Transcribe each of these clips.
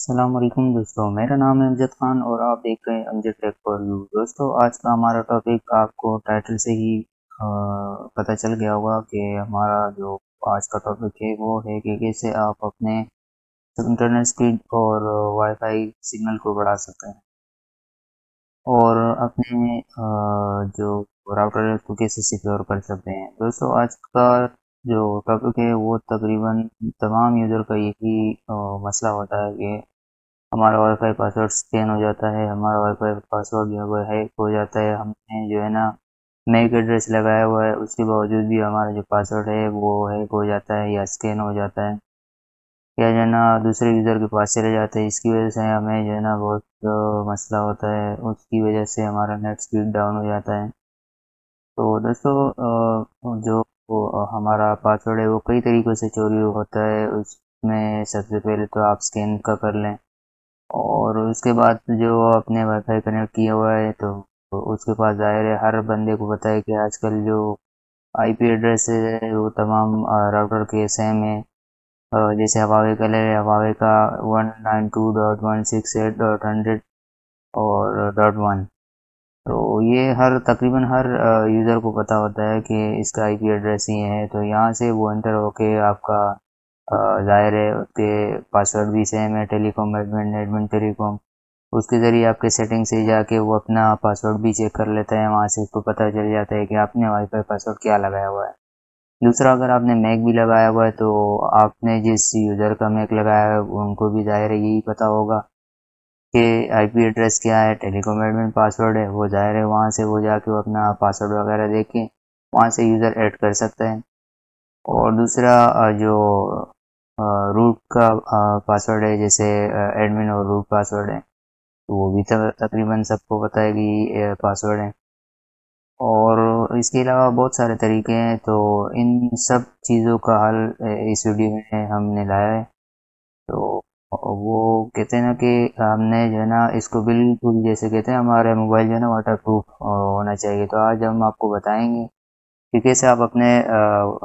अस्सलाम वालेकुम दोस्तों, मेरा नाम है अमजद खान और आप देख रहे हैं अमजद टेक फॉर यू। दोस्तों, आज का हमारा टॉपिक आपको टाइटल से ही पता चल गया होगा कि हमारा जो आज का टॉपिक है वो है कि कैसे आप अपने इंटरनेट स्पीड और वाईफाई सिग्नल को बढ़ा सकते हैं और अपने जो राउटर है उसको कैसे सिक्योर कर सकते हैं। दोस्तों, आज का जो टॉपिक है वो तकरीबन तमाम यूज़र का यही मसला होता है कि हमारा वाईफाई पासवर्ड स्कैन हो जाता है, हमारा वाईफाई पासवर्ड जो है वो हैक हो जाता है। हमने जो है ना मैक एड्रेस लगाया हुआ है, उसके बावजूद भी हमारा जो पासवर्ड है वो हैक हो जाता है या स्कैन हो जाता है या जो है ना दूसरे यूज़र के पास चले जाते हैं। इसकी वजह से हमें जो है ना बहुत मसला होता है, उसकी वजह से हमारा नेट स्पीड डाउन हो जाता है। तो दोस्तों, जो हमारा पासवर्ड है वो कई तरीक़ों से चोरी होता है। उसमें सबसे पहले तो आप स्कैन का कर लें और उसके बाद जो आपने वाईफाई कनेक्ट किया हुआ है तो उसके पास ज़ाहिर है हर बंदे को पता है कि आजकल जो आईपी एड्रेस है वो तमाम राउटर के सेम है। जैसे हवावे का ले हवावे का 192.168.100 और .1। तो ये तकरीबन हर यूज़र को पता होता है कि इसका आईपी एड्रेस ये है, तो यहाँ से वो एंटर होके आपका ज़ाहिर है उसके पासवर्ड भी सेम है, टेलीकॉम एडमिन एडमिन टेलीकॉम, उसके ज़रिए आपके सेटिंग से जाके वो अपना पासवर्ड भी चेक कर लेता है। वहाँ से उसको पता चल जाता है कि आपने वाईफाई पासवर्ड क्या लगाया हुआ है। दूसरा, अगर आपने मैक भी लगाया हुआ है तो आपने जिस यूज़र का मैक लगाया है उनको भी ज़ाहिर है यही पता होगा कि आईपी एड्रेस क्या है, टेलीकॉम एडमिन पासवर्ड है। वो ज़ाहिर है वहाँ से वो जाके वो अपना पासवर्ड वगैरह देख के वहाँ से यूज़र ऐड कर सकता है। और दूसरा, जो रूट का पासवर्ड है, जैसे एडमिन और रूट पासवर्ड है, तो वो भी तकरीबन सबको पता है कि पासवर्ड है। और इसके अलावा बहुत सारे तरीके हैं, तो इन सब चीज़ों का हल इस वीडियो में हमने लाया है। तो वो कहते हैं ना कि हमने जो है ना इसको बिल्कुल जैसे कहते हैं हमारे मोबाइल जो है ना वाटर प्रूफ होना चाहिए। तो आज हम आपको बताएंगे कि कैसे आप अपने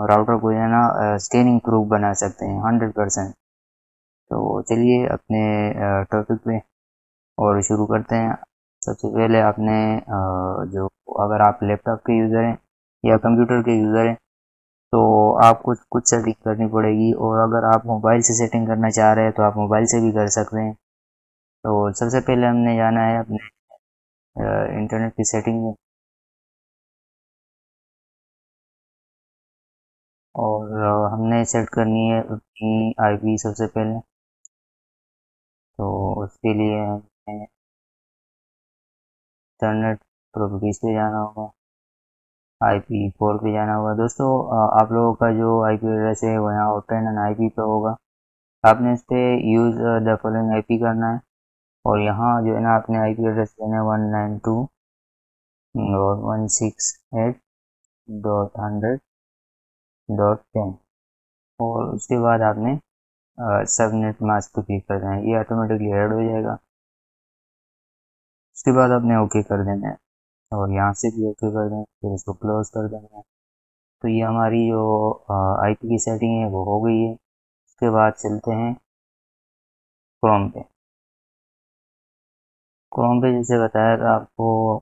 राउटर को जो है ना स्कैनिंग प्रूफ बना सकते हैं 100%। तो चलिए अपने टॉपिक पे और शुरू करते हैं। सबसे पहले आपने जो अगर आप लैपटॉप के यूज़र हैं या कंप्यूटर के यूज़र हैं तो आपको कुछ सेटिंग करनी पड़ेगी, और अगर आप मोबाइल से सेटिंग करना चाह रहे हैं तो आप मोबाइल से भी कर सकते हैं। तो सबसे पहले हमने जाना है अपने इंटरनेट की सेटिंग में, और हमने सेट करनी है अपनी आईपी सबसे पहले। तो उसके लिए हमें इंटरनेट प्रॉपर्टीज़ पे जाना होगा, IP4 पे जाना होगा। दोस्तों, आप लोगों का जो आईपी एड्रेस है वो यहाँ ओपन एंड आईपी पे होगा। आपने इस पे यूज़ द फॉलोइंग आईपी करना है, और यहाँ जो है ना आपने आईपी एड्रेस देना है 192.168.100.10, और उसके बाद आपने सबनेट मास्क पे क्लिक कर देना है, ये ऑटोमेटिकली ऐड हो जाएगा। उसके बाद आपने ओके कर देना है, और यहाँ से भी ओके कर देना है, फिर इसको क्लोज कर देना है। तो ये हमारी जो आईपी की सेटिंग है वो हो गई है। उसके बाद चलते हैं क्रोम पे। क्रोम पे जैसे बताया था आपको,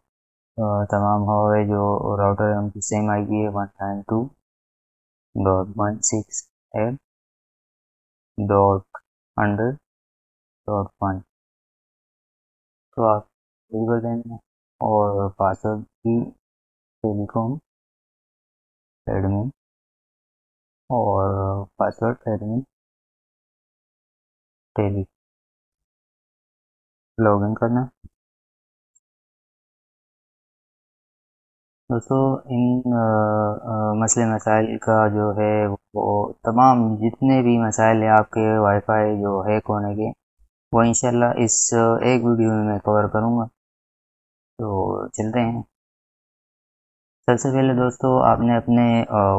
तमाम हवावे जो राउटर है उनकी सेम आईपी है 192.168.100.1। तो आप यही कर देंगे, और पासवर्ड भी टेलीकॉम एडमिन, और पासवर्ड एडमिन टेली लॉगिन करना। दोस्तों, इन मसले मसाइल का जो है वो तमाम जितने भी मसाइल हैं आपके वाईफाई जो हैक होने के, वो इंशाल्लाह इस एक वीडियो में मैं कवर करूँगा। तो चलते हैं। सबसे पहले दोस्तों, आपने अपने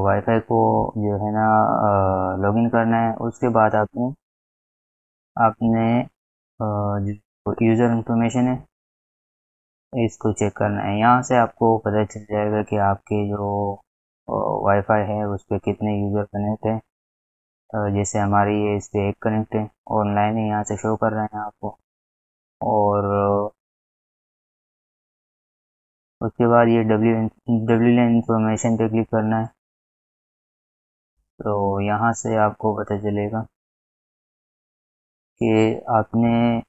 वाईफाई को जो है ना लॉगिन करना है। उसके बाद आपने आपने जो यूज़र इंफॉर्मेशन है इसको चेक करना है। यहाँ से आपको पता चल जाएगा कि आपके जो वाईफाई है उस पर कितने यूज़र कनेक्ट हैं। जैसे हमारी ये इस पे एक कनेक्ट है, ऑनलाइन है, यहाँ से शो कर रहे हैं आपको। और उसके बाद ये डब्ल्यू लैन इंफॉर्मेशन पे क्लिक करना है। तो यहाँ से आपको पता चलेगा कि आपने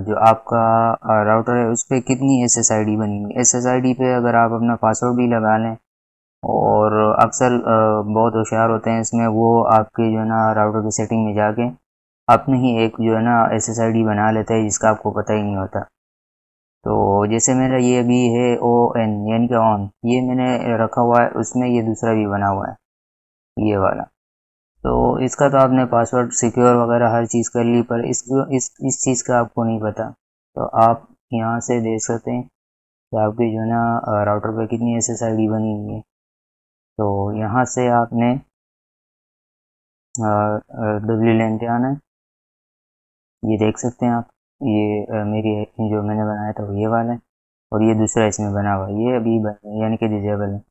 जो आपका राउटर है उस पर कितनी SSID बनी हुई। SSID पे अगर आप अपना पासवर्ड भी लगा लें, और अक्सर बहुत होशियार होते हैं इसमें, वो आपके जो है ना राउटर की सेटिंग में जाके अपने ही एक जो है ना SSID बना लेते हैं जिसका आपको पता ही नहीं होता। तो जैसे मेरा ये अभी है ON यानी कि ऑन, ये मैंने रखा हुआ है, उसमें ये दूसरा भी बना हुआ है, ये वाला। तो इसका तो आपने पासवर्ड सिक्योर वगैरह हर चीज़ कर ली, पर इस चीज़ का आपको नहीं पता। तो आप यहाँ से देख सकते हैं कि आपकी जो है ना राउटर पे कितनी SSID बनी हुई है। तो यहाँ से आपने WLAN पे आना है। ये देख सकते हैं आप, ये मेरी जो मैंने बनाया था वो ये वाला है, और ये दूसरा इसमें बना हुआ है, ये अभी यानी कि डिजेबल है,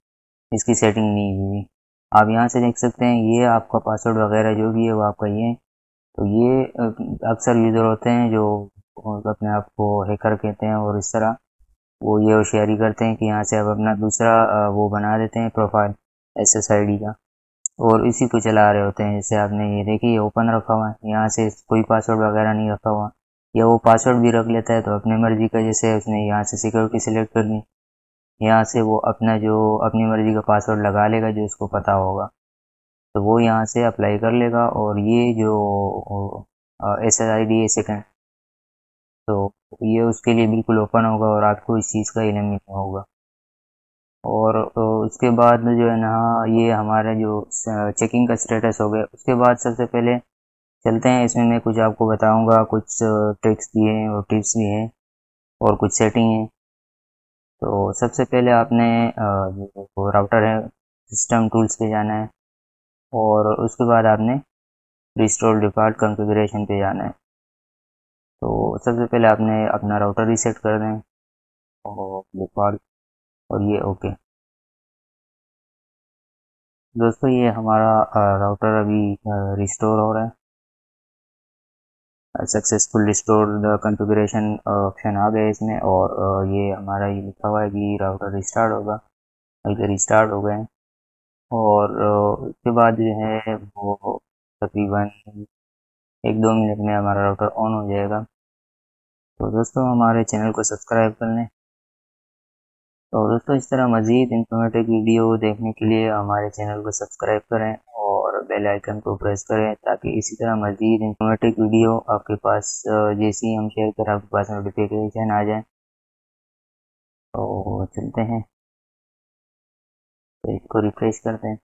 इसकी सेटिंग नहीं हुई। आप यहाँ से देख सकते हैं ये आपका पासवर्ड वगैरह जो भी है वो आपका ये है। तो ये अक्सर यूज़र होते हैं जो अपने आप को हैकर कहते हैं, और इस तरह वो ये होशियारी करते हैं कि यहाँ से आप अपना दूसरा वो बना देते हैं प्रोफाइल SSID का, और इसी को चला रहे होते हैं। जैसे आपने ये देखिए ये ओपन रखा हुआ है, यहाँ से कोई पासवर्ड वगैरह नहीं रखा हुआ, या वो पासवर्ड भी रख लेता है तो अपनी मर्जी का, जैसे उसने यहाँ से सिक्योरिटी सिलेक्ट कर ली, यहाँ से वो अपना जो अपनी मर्जी का पासवर्ड लगा लेगा जो उसको पता होगा, तो वो यहाँ से अप्लाई कर लेगा। और ये जो SSID है सेकंड, तो ये उसके लिए बिल्कुल ओपन होगा और आपको इस चीज़ का इल्म नहीं होगा। और उसके बाद जो है ना, ये हमारा जो चेकिंग का स्टेटस हो गया। उसके बाद सबसे पहले चलते हैं, इसमें मैं कुछ आपको बताऊंगा, कुछ ट्रिक्स भी हैं और टिप्स भी हैं और कुछ सेटिंग है। तो सबसे पहले आपने जो राउटर है सिस्टम टूल्स पे जाना है, और उसके बाद आपने रिस्टोर डिफ़ॉल्ट कॉन्फ़िगरेशन पे जाना है। तो सबसे पहले आपने अपना राउटर रीसेट कर दें, और डिफ़ॉल्ट, और ये ओके। दोस्तों ये हमारा राउटर अभी रिस्टोर हो रहा है, successful restore the configuration option आ गया इसमें, और ये हमारा ये लिखा हुआ है कि राउटर रिस्टार्ट होगा, बल्कि रिस्टार्ट हो गए हैं। और उसके बाद जो है वो तकरीबन 1-2 मिनट में हमारा राउटर ऑन हो जाएगा। तो दोस्तों हमारे चैनल को सब्सक्राइब कर लें। तो दोस्तों इस तरह मज़ीद इंफॉर्मेटिव वीडियो देखने के लिए हमारे चैनल को सब्सक्राइब करें और बेल आइकन को प्रेस करें, ताकि इसी तरह मज़ीद इंफॉर्मेटिव वीडियो आपके पास जैसे ही हम शेयर करें आपके पास नोटिफिकेशन आ जाए। तो चलते हैं, तो इसको रिफ्रेश करते हैं।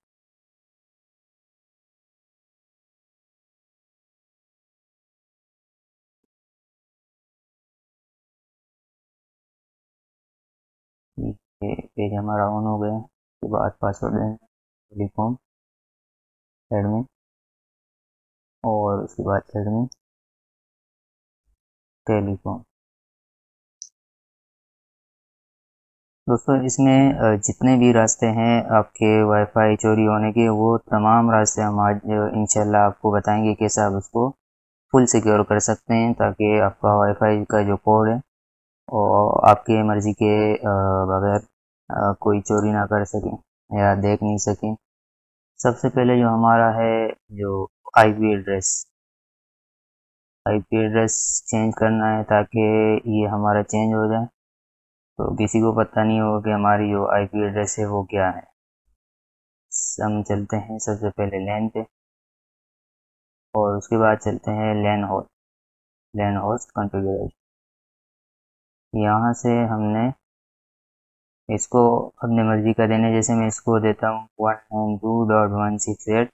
ये पेज हमारा ऑन हो गया। उसके बाद पासवर्ड दें टेलीकॉम एडमिन, और उसके बाद एडमिन टेलीकॉम। दोस्तों इसमें जितने भी रास्ते हैं आपके वाईफाई चोरी होने के, वो तमाम रास्ते हम आज इंशाल्लाह आपको बताएंगे कैसे आप उसको फुल सिक्योर कर सकते हैं, ताकि आपका वाईफाई का जो कोड है और आपके मर्ज़ी के बगैर कोई चोरी ना कर सके या देख नहीं सके। सबसे पहले जो हमारा है जो IP address, IP address change करना है, ताकि ये हमारा चेंज हो जाए, तो किसी को पता नहीं होगा कि हमारी जो आईपी एड्रेस है वो क्या है। हम चलते हैं सबसे पहले लैन पे, और उसके बाद चलते हैं लैन होस्ट कॉन्फ़िगरेशन। यहाँ से हमने इसको अपने मर्जी का देने, जैसे मैं इसको देता हूँ 192.168।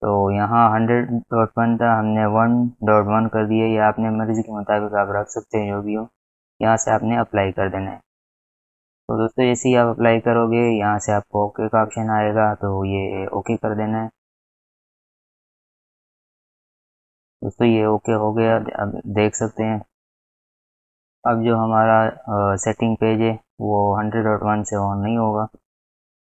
तो यहाँ 100.1 था, हमने 1.1 कर दिया। या अपने मर्जी के मुताबिक आप रख सकते हैं जो भी हो। यहाँ से आपने अप्लाई कर देना है। तो दोस्तों जैसे ही आप अप्लाई करोगे, यहाँ से आपको ओके का ऑप्शन आएगा, तो ये ओके कर देना है। दोस्तों ये ओके हो गया, अब देख सकते हैं। अब जो हमारा सेटिंग पेज है वो 100.1 से ऑन नहीं होगा,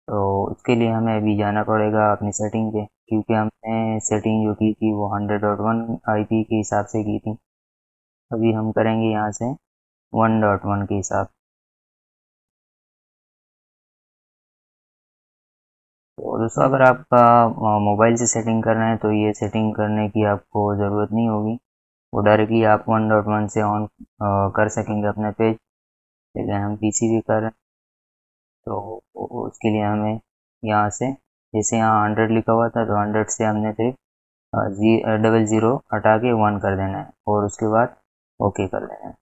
तो उसके लिए हमें अभी जाना पड़ेगा अपनी सेटिंग पे। क्योंकि हमने सेटिंग जो की थी वो 100.1 आईपी के हिसाब से की थी। अभी हम करेंगे यहाँ से 1.1 के हिसाब। तो दोस्तों अगर आपका मोबाइल से सेटिंग करना है तो ये सेटिंग करने की आपको ज़रूरत नहीं होगी, वो डायरेक्टली आप 1.1 से ऑन कर सकेंगे अपने पेज। लेकिन हम पीसी भी कर रहे हैं तो उसके लिए हमें यहाँ से, जैसे यहाँ 100 लिखा हुआ था तो 100 से हमने फिर 00 हटा के 1 कर देना है और उसके बाद ओके कर देना है।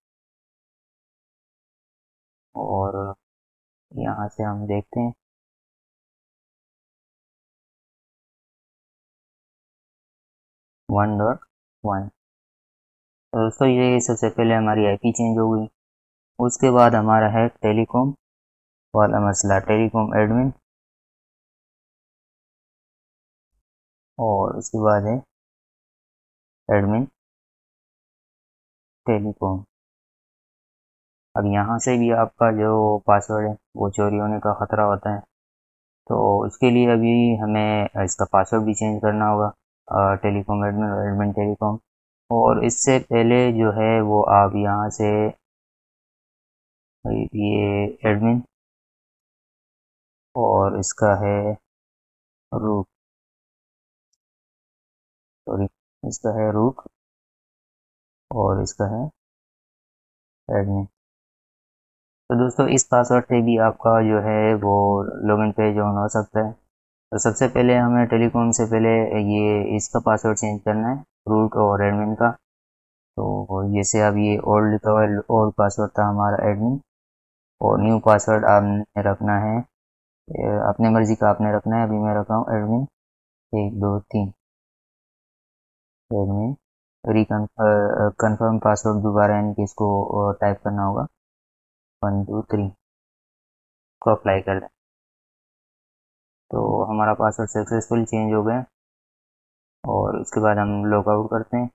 और यहाँ से हम देखते हैं 1.1। तो दोस्तों ये सबसे पहले हमारी आईपी चेंज हो गई। उसके बाद हमारा है टेलीकॉम वाला मसला, टेलीकॉम एडमिन, और उसके बाद है एडमिन टेलीकॉम। अब यहाँ से भी आपका जो पासवर्ड है वो चोरी होने का ख़तरा होता है, तो इसके लिए अभी हमें इसका पासवर्ड भी चेंज करना होगा, टेलीकॉम एडमिन और एडमिन टेलीकॉम। और इससे पहले जो है वो आप यहाँ से ये एडमिन और इसका है रूट, सॉरी इसका है रूट और इसका है एडमिन। तो दोस्तों इस पासवर्ड से भी आपका जो है वो लॉगिन पेज ऑन हो सकता है। तो सबसे पहले हमें टेलीकॉम से पहले ये इसका पासवर्ड चेंज करना है, रूट और एडमिन का। तो जैसे अब ये ओल्ड लिखा हुआ है, ओल्ड पासवर्ड था हमारा एडमिन, और न्यू पासवर्ड आपने रखना है अपने मर्जी का आपने रखना है। अभी मैं रखा हूँ एडमिन 123 एडमिन। कंफर्म पासवर्ड दोबारा यानी कि इसको टाइप करना होगा 123 को अप्लाई कर दें। तो हमारा पासवर्ड सक्सेसफुल चेंज हो गया और उसके बाद हम लॉग आउट करते हैं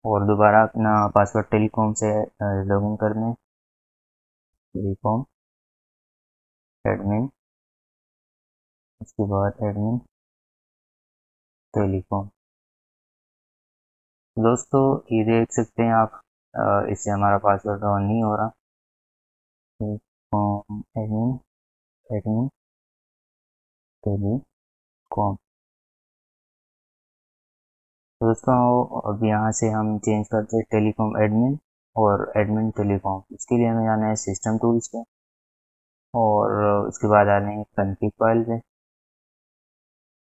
और दोबारा अपना पासवर्ड टेलीकॉम से लॉगिन कर दें, टेलीकॉम एडमिन, उसके बाद एडमिन टेलीकॉम। दोस्तों ये देख सकते हैं आप, इससे हमारा पासवर्ड ऑन नहीं हो रहा। Telecom admin admin telecom. तो दोस्तों अब यहाँ से हम चेंज करते हैं टेलीकॉम एडमिन और एडमिन टेलीकॉम। इसके लिए हमें जाना है सिस्टम टूल्स पे और उसके बाद आने हैं कॉन्फ़िग फाइल पे।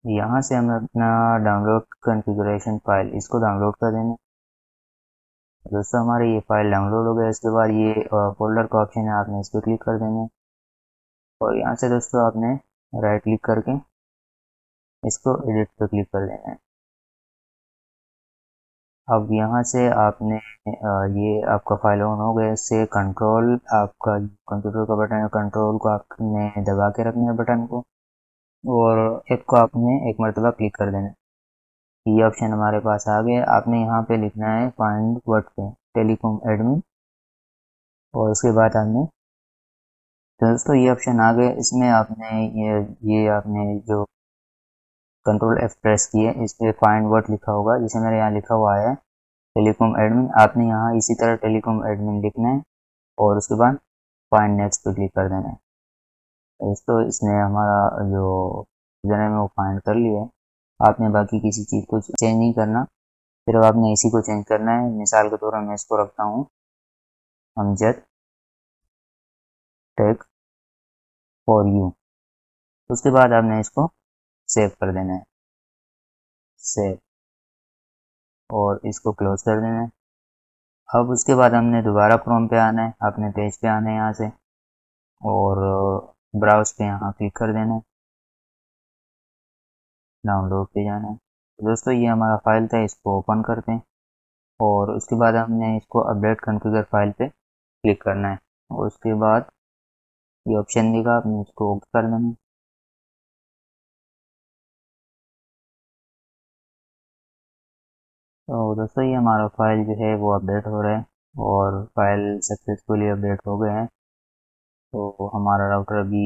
यहाँ से हमें अपना डाउनलोड कॉन्फ़िगरेशन फाइल इसको डाउनलोड कर देना। दोस्तों हमारे ये फाइल डाउनलोड हो गया। इसके बाद ये फोल्डर का ऑप्शन है, आपने इस पर क्लिक कर देना है और यहाँ से दोस्तों आपने राइट क्लिक करके इसको एडिट पर क्लिक कर देना है। अब यहाँ से आपने ये आपका फाइल ऑन हो गया। इससे कंट्रोल, आपका कंप्यूटर का बटन है, कंट्रोल को आपने दबा के रखना है बटन को, और एक को आपने एक मरतबा क्लिक कर देना है। ये ऑप्शन हमारे पास आ गया। आपने यहाँ पे लिखना है फाइंड वर्ड पे टेलीकॉम एडमिन और उसके बाद आपने, तो दोस्तों ये ऑप्शन आ गया। इसमें आपने ये आपने जो कंट्रोल F प्रेस किए, इस पे फाइंड वर्ड लिखा होगा, जैसे मेरे यहाँ लिखा हुआ है टेलीकॉम एडमिन। आपने यहाँ इसी तरह टेलीकॉम एडमिन लिखना है और उसके बाद फाइंड नेक्स्ट पे क्लिक कर देना है। दोस्तों इसने हमारा जो यूजर है वो फाइंड कर लिया है। आपने बाकी किसी चीज़ को चेंज नहीं करना, सिर्फ आपने इसी को चेंज करना है। मिसाल के तौर पर मैं इसको रखता हूँ अमजद टेक फॉर यू। उसके बाद आपने इसको सेव कर देना है, सेव, और इसको क्लोज कर देना है। अब उसके बाद हमने दोबारा क्रोम पे आना है, अपने पेज पे आना है यहाँ से, और ब्राउज पे यहाँ क्लिक कर देना है, डाउनलोड पे जाना है। तो दोस्तों ये हमारा फाइल था, इसको ओपन करते हैं और उसके बाद हमने इसको अपडेट कॉन्फ़िगर फाइल पे क्लिक करना है और उसके बाद ये ऑप्शन देगा, आपने इसको ओके कर देना है। तो दोस्तों ये हमारा फाइल जो है वो अपडेट हो रहा है और फाइल सक्सेसफुली अपडेट हो गया है। तो हमारा राउटर अभी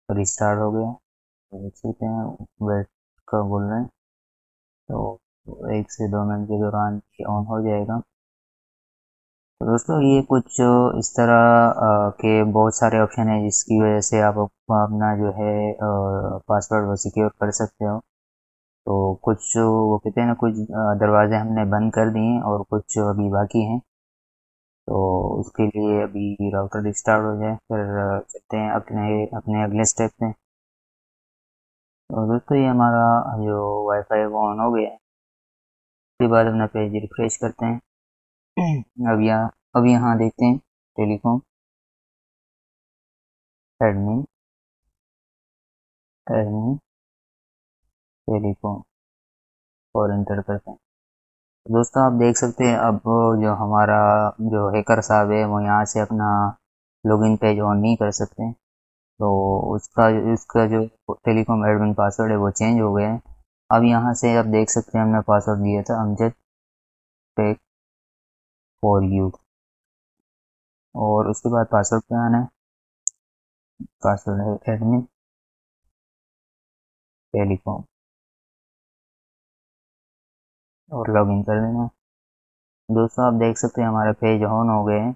रिस्टार्ट हो गया, तो देख सकते हैं। वेट का बोल रहे हैं, तो 1 से 2 मिनट के दौरान ये ऑन हो जाएगा। तो दोस्तों ये कुछ इस तरह के बहुत सारे ऑप्शन है जिसकी वजह से आप अपना जो है पासवर्ड वो सिक्योर कर सकते हो। तो कुछ वो कहते हैं ना, कुछ दरवाजे हमने बंद कर दिए हैं और कुछ अभी बाकी हैं। तो उसके लिए अभी राउटर रिस्टार्ट हो जाए, फिर चलते हैं अपने अपने अगले स्टेप पे। तो दोस्तों ये हमारा जो वाईफाई वो ऑन हो गया है। उसके बाद अपना पेज रिफ्रेश करते हैं। अब यहाँ देखते हैं टेलीकॉम एडमिन एडमिन टेलीकॉम और इंटर करते हैं। तो दोस्तों आप देख सकते हैं अब जो हमारा जो हैकर साहब है वो यहाँ से अपना लॉगिन पेज ऑन नहीं कर सकते हैं। तो उसका उसका जो टेलीकॉम एडमिन पासवर्ड है वो चेंज हो गया है। अब यहाँ से आप देख सकते हैं हमने पासवर्ड दिया था अमजद पेक फॉर यू, और उसके बाद पासवर्ड पे आना है। पासवर्ड है एडमिन टेलीकॉम और लॉगिन कर देना है। दोस्तों आप देख सकते हैं हमारे पेज ऑन हो गए हैं।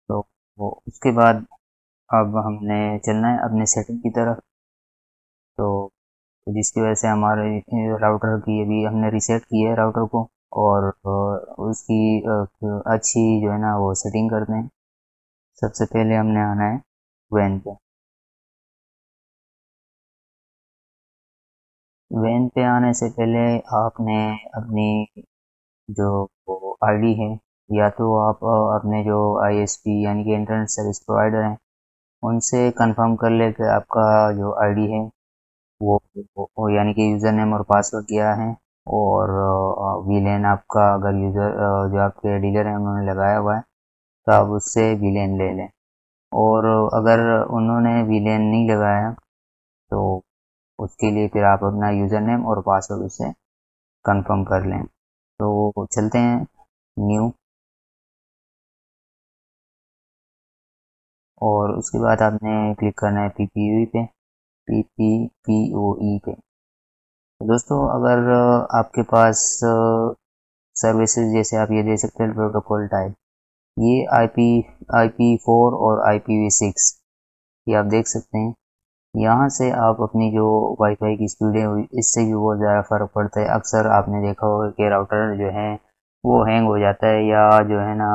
तो वो उसके बाद अब हमने चलना है अपने सेटिंग की तरफ। तो जिसकी वजह से हमारे राउटर की अभी हमने रीसेट की है राउटर को, और उसकी अच्छी जो है ना वो सेटिंग करते हैं। सबसे पहले हमने आना है वैन पे। वैन पे आने से पहले आपने अपनी जो आईडी है, या तो आप अपने जो आईएसपी यानी कि इंटरनेट सर्विस प्रोवाइडर हैं उनसे कंफर्म कर ले कि आपका जो आईडी है वो यानी कि यूज़र नेम और पासवर्ड क्या है। और वीलेन आपका अगर यूज़र जो आपके डीलर हैं उन्होंने लगाया हुआ है तो आप उससे वीलेन ले लें। और अगर उन्होंने वीलेन नहीं लगाया तो उसके लिए फिर आप अपना यूज़र नेम और पासवर्ड उससे कंफर्म कर लें। तो चलते हैं न्यू, और उसके बाद आपने क्लिक करना है पीपीओई पे, पीपीओई पे। तो दोस्तों अगर आपके पास सर्विसेज जैसे आप ये दे सकते हैं प्रोटोकॉल टाइप, ये IP4 और IPv6 ये आप देख सकते हैं। यहाँ से आप अपनी जो वाईफाई की स्पीड है इससे भी बहुत ज़्यादा फ़र्क पड़ता है। अक्सर आपने देखा होगा कि राउटर जो है वो हैंग हो जाता है, या जो है ना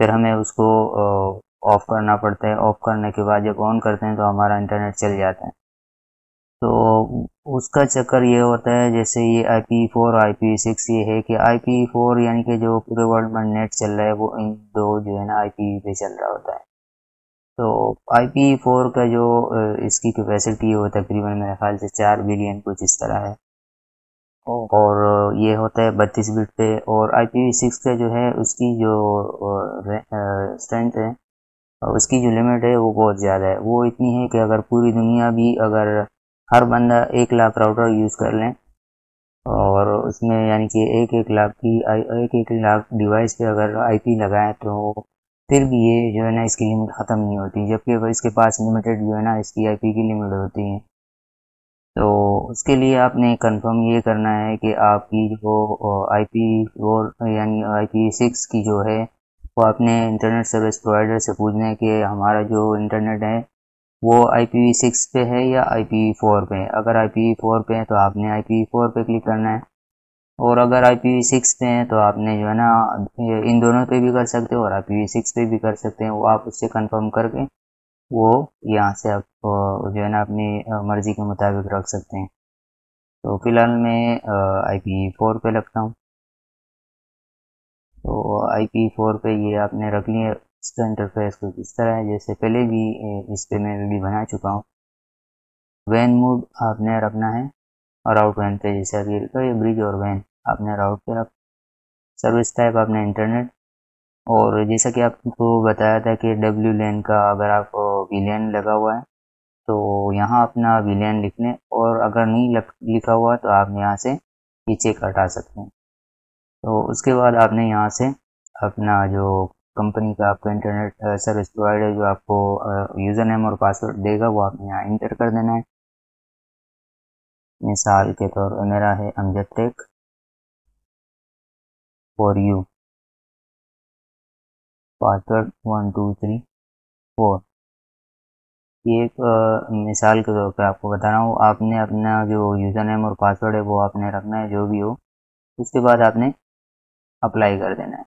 फिर हमें उसको ऑफ करना पड़ता है। ऑफ करने के बाद जब ऑन करते हैं तो हमारा इंटरनेट चल जाता है। तो उसका चक्कर ये होता है, जैसे ये IP4 और IPv6 ये है कि IP4 यानी कि जो पूरे वर्ल्ड में नेट चल रहा है वो इन दो जो है ना IP पे चल रहा होता है। तो IP4 का जो इसकी कैपेसिटी है वो तकरीबन मेरे ख्याल से 4 बिलियन कुछ इस तरह है, और ये होता है 32 बिट पे। और IPv6 का जो है उसकी जो स्ट्रेंथ है, उसकी जो लिमिट है वो बहुत ज़्यादा है। वो इतनी है कि अगर पूरी दुनिया भी अगर हर बंदा 1 लाख राउटर यूज़ कर लें, और उसमें यानी कि एक एक लाख डिवाइस पे अगर IP लगाएं, तो फिर भी ये जो है ना इसकी लिमिट ख़त्म नहीं होती, जबकि अगर इसके पास लिमिटेड जो है ना इसकी IP की लिमिट होती है। तो उसके लिए आपने कंफर्म ये करना है कि आपकी जो IP4 यानी IP6 की जो है वो अपने इंटरनेट सर्विस प्रोवाइडर से पूछना है कि हमारा जो इंटरनेट है वो IPv6 पे है या IP4 पे है। अगर IPv4 पे है तो आपने IPv4 पे क्लिक करना है, और अगर IPv6 पे है तो आपने जो है ना इन दोनों पे भी कर सकते हो और IPv6 पे भी कर सकते हैं। वो आप उससे कंफर्म करके वो यहाँ से आप जो है ना अपनी मर्जी के मुताबिक रख सकते हैं। तो फिलहाल मैं IP4 पे रखता हूँ। तो IP4 पे ये आपने रख लिया। इसका इंटरफेस कुछ इस तरह है, जैसे पहले भी इस पे मैं वीडियो बना चुका हूँ। वैन मोड आपने रखना है, और आउट वैन पे जैसे अभी ये ब्रिज और वैन आपने राउट पे रख। सर्विस टाइप आपने इंटरनेट, और जैसा कि आपको बताया था कि डब्ल्यू लैन का अगर आप वीलैन लगा हुआ है तो यहाँ अपना वीलैन लिख लें, और अगर नहीं लिखा हुआ तो आप यहाँ से ये चेक हटा सकते हैं। तो उसके बाद आपने यहाँ से अपना जो कंपनी का आपका इंटरनेट सर्विस प्रोवाइडर जो आपको यूज़र नेम और पासवर्ड देगा वो आपने यहाँ इंटर कर देना है। मिसाल के तौर पर मेरा है Amjad take for you, password 1234। ये एक मिसाल के तौर पर आपको बता रहा हूँ। आपने अपना जो यूज़र नेम और पासवर्ड है वो आपने रखना है जो भी हो, उसके बाद आपने अप्लाई कर देना है।